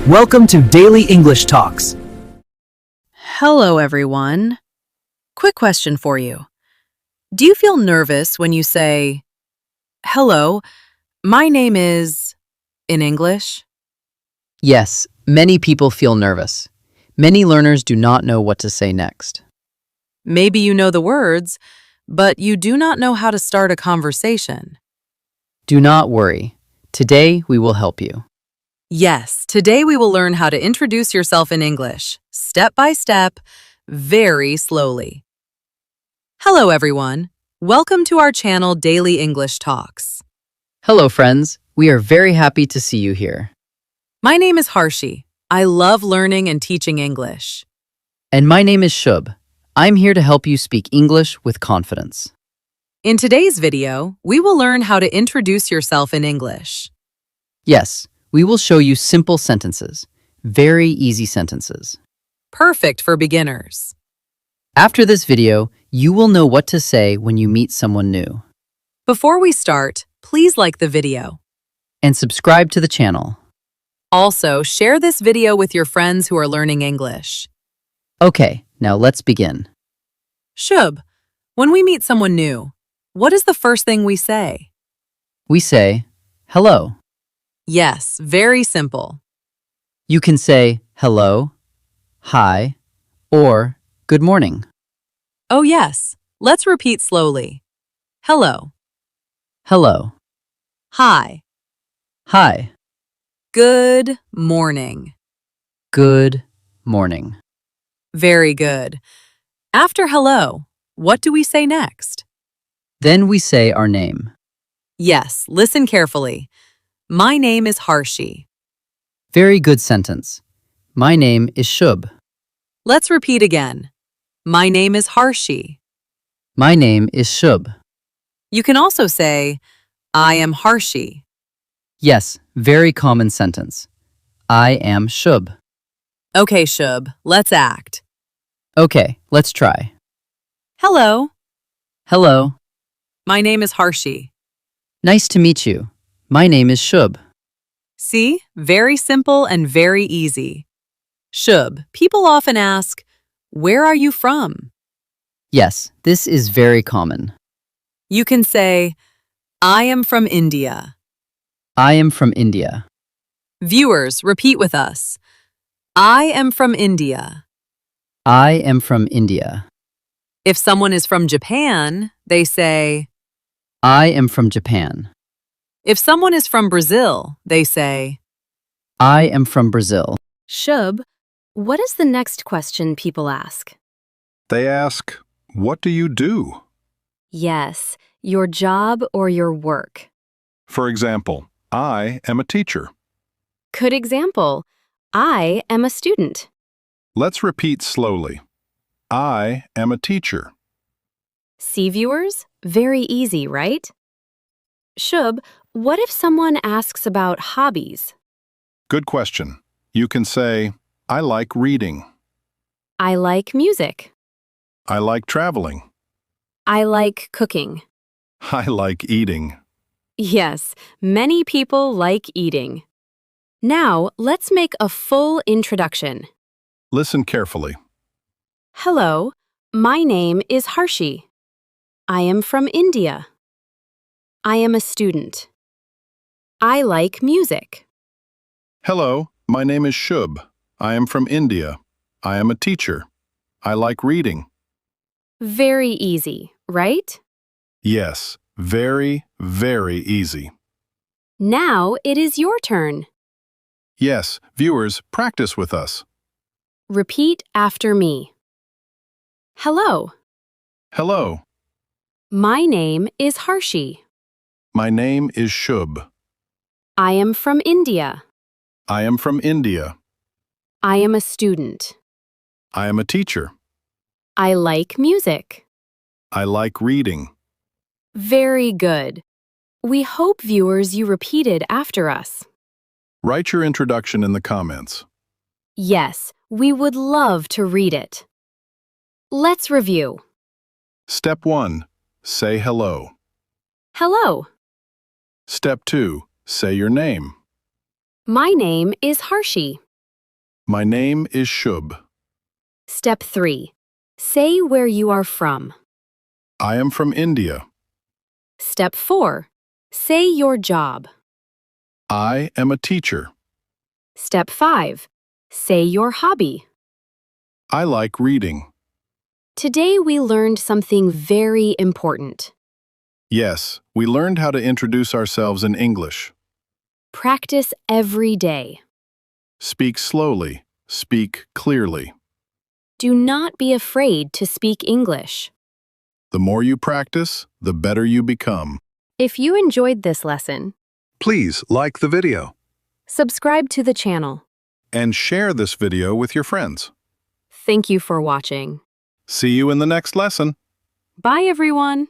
Welcome to Daily English Talks. Hello, everyone. Quick question for you. Do you feel nervous when you say, "Hello, my name is," in English? Yes, many people feel nervous. Many learners do not know what to say next. Maybe you know the words, but you do not know how to start a conversation. Do not worry. Today, we will help you. Yes, today we will learn how to introduce yourself in English, step by step, very slowly. Hello, everyone. Welcome to our channel, Daily English Talks. Hello, friends. We are very happy to see you here. My name is Harshi. I love learning and teaching English. And my name is Shub. I'm here to help you speak English with confidence. In today's video, we will learn how to introduce yourself in English. Yes, we will show you simple sentences, very easy sentences. Perfect for beginners. After this video, you will know what to say when you meet someone new. Before we start, please like the video. And subscribe to the channel. Also, share this video with your friends who are learning English. Okay, now let's begin. Shub, when we meet someone new, what is the first thing we say? We say, hello. Yes, very simple. You can say hello, hi, or good morning. Oh yes, let's repeat slowly. Hello, Hello, hi, hi, good morning. good morning. Very good. After hello, what do we say next? Then we say our name. Yes, listen carefully. My name is Harshi. Very good sentence. My name is Shub. Let's repeat again. My name is Harshi. My name is Shub. You can also say, I am Harshi. Yes, very common sentence. I am Shub. Okay, Shub, let's act. Okay, let's try. Hello, Hello. my name is Harshi. Nice to meet you. My name is Shub. See, very simple and very easy. Shub, people often ask, where are you from? Yes, this is very common. You can say, I am from India. I am from India. Viewers, repeat with us. I am from India. I am from India. If someone is from Japan, they say, I am from Japan. if someone is from Brazil, they say, I am from Brazil. Shub, what is the next question people ask? They ask, "What do you do?" Yes, your job or your work. For example, I am a teacher. Good example. I am a student. Let's repeat slowly. I am a teacher. See, viewers? Very easy, right? Shub, what if someone asks about hobbies? Good question. You can say, I like reading. I like music. I like traveling. I like cooking. I like eating. Yes, many people like eating. Now, let's make a full introduction. Listen carefully. Hello, my name is Harshi. I am from India. I am a student. I like music. Hello, my name is Shub. I am from India. I am a teacher. I like reading. Very easy, right? Yes, very, very easy. Now it is your turn. Yes, viewers, practice with us. Repeat after me. Hello, Hello, my name is Harshi. my name is Shub. I am from India. I am from India. I am a student. I am a teacher. I like music. I like reading. Very good. We hope, viewers, you repeated after us. Write your introduction in the comments. Yes, we would love to read it. Let's review. Step 1. Say hello. Hello, Step 2. Say your name. my name is Harshi. My name is Shub. Step 3. Say where you are from. I am from India. Step 4. Say your job. I am a teacher. Step 5. Say your hobby. I like reading. Today we learned something very important. Yes, we learned how to introduce ourselves in English. Practice every day. Speak slowly. Speak clearly. Do not be afraid to speak English. The more you practice, the better you become. If you enjoyed this lesson, Please like the video subscribe to the channel. and share this video with your friends. Thank you for watching. See you in the next lesson. Bye, everyone.